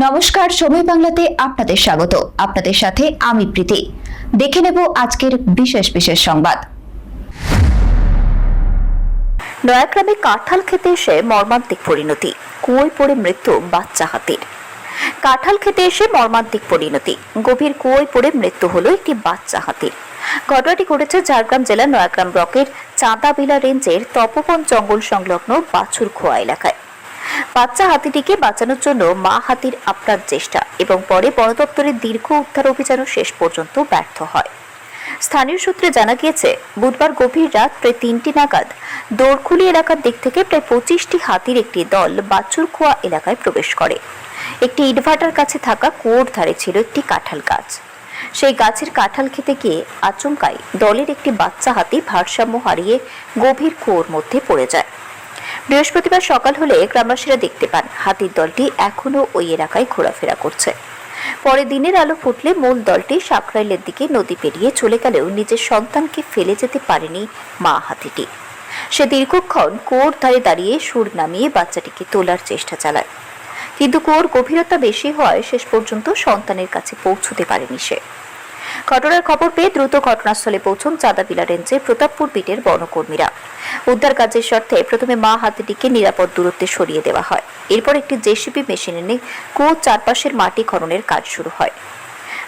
নমস্কার, সময় বাংলাতে আপনাদের স্বাগত। আপনাদের সাথে আমি প্রীতি। দেখে নেব আজকের বিশেষ বিশেষ সংবাদ। নয়াগ্রামে কাঁঠাল খেতে এসে মর্মান্তিক পরিণতি, কুয়োয় পড়ে মৃত্যু বাচ্চা হাতির। কাঁঠাল খেতে এসে মর্মান্তিক পরিণতি, গভীর কুয়োয় পড়ে মৃত্যু হলো একটি বাচ্চা হাতির। ঘটনাটি ঘটেছে ঝাড়গ্রাম জেলার নয়াগ্রাম ব্লকের চাঁদাবিলা রেঞ্জের তপোবন জঙ্গল সংলগ্ন বাছুরখোয়া এলাকায়। বাচ্চা হাতিটিকে বাঁচানোর জন্য মা হাতির আপ্রাণ চেষ্টা এবং পরে বন দপ্তরের দীর্ঘ উদ্ধার অভিযানও শেষ পর্যন্ত ব্যর্থ হয়। স্থানীয় সূত্রে জানা গিয়েছে, বুধবার গভীর রাত প্রায় 3টি নাগাদ দোরখুলি এলাকার দিক থেকে প্রায় 25টি হাতির একটি দল বাছুরখোয়া এলাকায় প্রবেশ করে। একটি ইটভাটার কাছে থাকা কুয়োর ধারে ছিল একটি কাঁঠাল গাছ। সেই গাছের কাঁঠাল খেতে গিয়ে আচমকাই দলের একটি বাচ্চা হাতি ভারসাম্য হারিয়ে গভীর কুয়োর মধ্যে পড়ে যায়। বৃহস্পতিবার সকাল হলে গ্রামবাসীরা দেখতে পান হাতির দলটি এখনো ওই এলাকায় ঘোরাফেরা করছে। পরে দিনের আলো ফুটলে মূল দলটি সাকরাইলের দিকে নদী পেরিয়ে চলে গেলেও নিজের সন্তানকে ফেলে যেতে পারেনি মা হাতিটি। সে দীর্ঘক্ষণ কুয়োর ধারে দাঁড়িয়ে সুর নামিয়ে বাচ্চাটিকে তোলার চেষ্টা চালায়, কিন্তু কুয়োর গভীরতা বেশি হওয়ায় শেষ পর্যন্ত সন্তানের কাছে পৌঁছতে পারেনি সে। ঘটনার খবর পেয়ে দ্রুত ঘটনাস্থলে পৌঁছন চাঁদাবিলা রেঞ্জের প্রতাপপুর বিটের বনকর্মীরা। উদ্ধার কাজের স্বার্থে প্রথমে মা হাতিটিকে নিরাপদ দূরত্বে সরিয়ে দেওয়া হয়। এরপর একটি জেসিবি মেশিন এনে কুয়োর চারপাশের মাটি খননের কাজ শুরু হয়।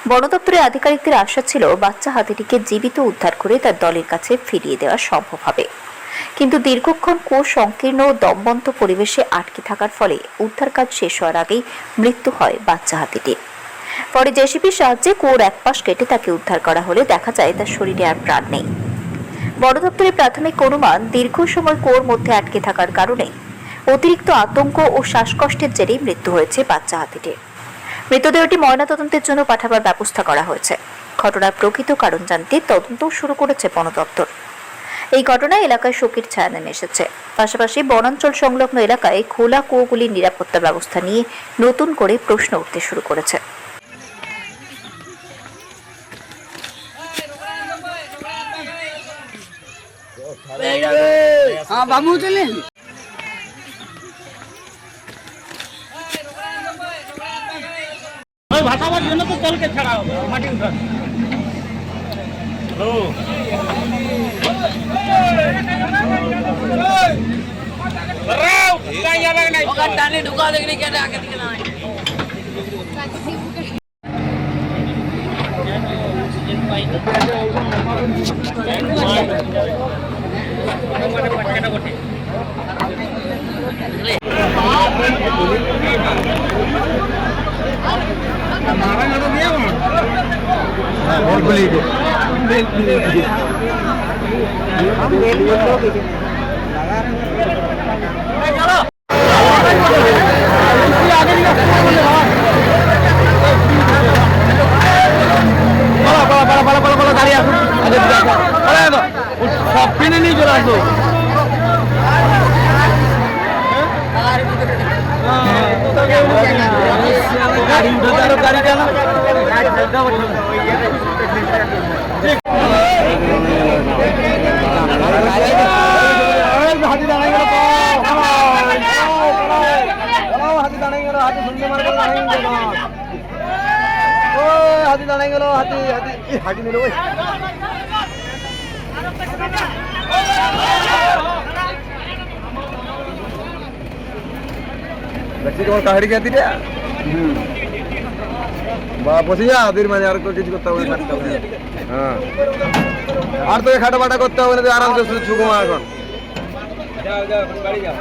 বন দপ্তরের আধিকারিকদের আশা ছিল বাচ্চা হাতিটিকে জীবিত উদ্ধার করে তার দলের কাছে ফিরিয়ে দেওয়া সম্ভব হবে, কিন্তু দীর্ঘক্ষণ কুয়ো সংকীর্ণ ও দমবন্ধ পরিবেশে আটকে থাকার ফলে উদ্ধার কাজ শেষ হওয়ার আগেই মৃত্যু হয় বাচ্চা হাতিটির। পরে জেসিবির সাহায্যে কুয়োর এক পাশ কেটে তাকে উদ্ধার করা হলে দেখা যায় তার শরীরে আর প্রাণ নেই। বন দপ্তরের প্রাথমিক অনুমান, দীর্ঘ সময় কুয়োর মধ্যে আটকে থাকার কারণে অতিরিক্ত আতঙ্ক ও শ্বাসকষ্টের জেরেই মৃত্যু হয়েছে বাচ্চা হাতিটির। মৃতদেহটি ময়নাতদন্তের জন্য পাঠাবার ব্যবস্থা করা হয়েছে। ঘটনার প্রকৃত কারণ জানতে তদন্ত শুরু করেছে বন দপ্তর। এই ঘটনায় এলাকায় শোকের ছায়া নেমে এসেছে। পাশাপাশি বনাঞ্চল সংলগ্ন এলাকায় খোলা কুয়োগুলির নিরাপত্তা ব্যবস্থা নিয়ে নতুন করে প্রশ্ন উঠতে শুরু করেছে। বাবু চলেন ভাসাবার জন্য তো তলকে ছাড়া হবে, মাটি উঠা টানে ঢুকা দেখলি কেন আগে দিকে না সব কিনে নিয়ে চলে আসো। গাড়ি উঠে গাড়ি কেন হাতি দাঁড়াই গেল, হাতি দাঁড়াই গেল, হাতি শুনতে মারবে, হাতি দাঁড়াই গেল, হাতি হাতি হাতি নিল ওই তোমার কাহারি খ্যাতি রে বা বসে যা ওদের মানে আর কিছু করতে হবে না। হ্যাঁ, আর তোকে খাটা বাটা করতে হবে না, তুই আরামসে সুকুমা এখন যাও যাও বাড়ি যাও।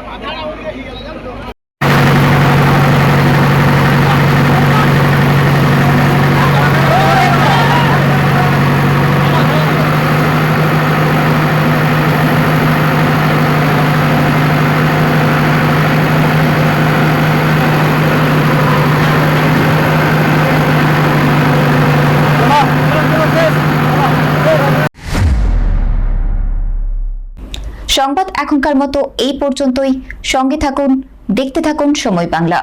সংবাদ এখনকার মতো এই পর্যন্তই। সঙ্গে থাকুন, দেখতে থাকুন সময় বাংলা।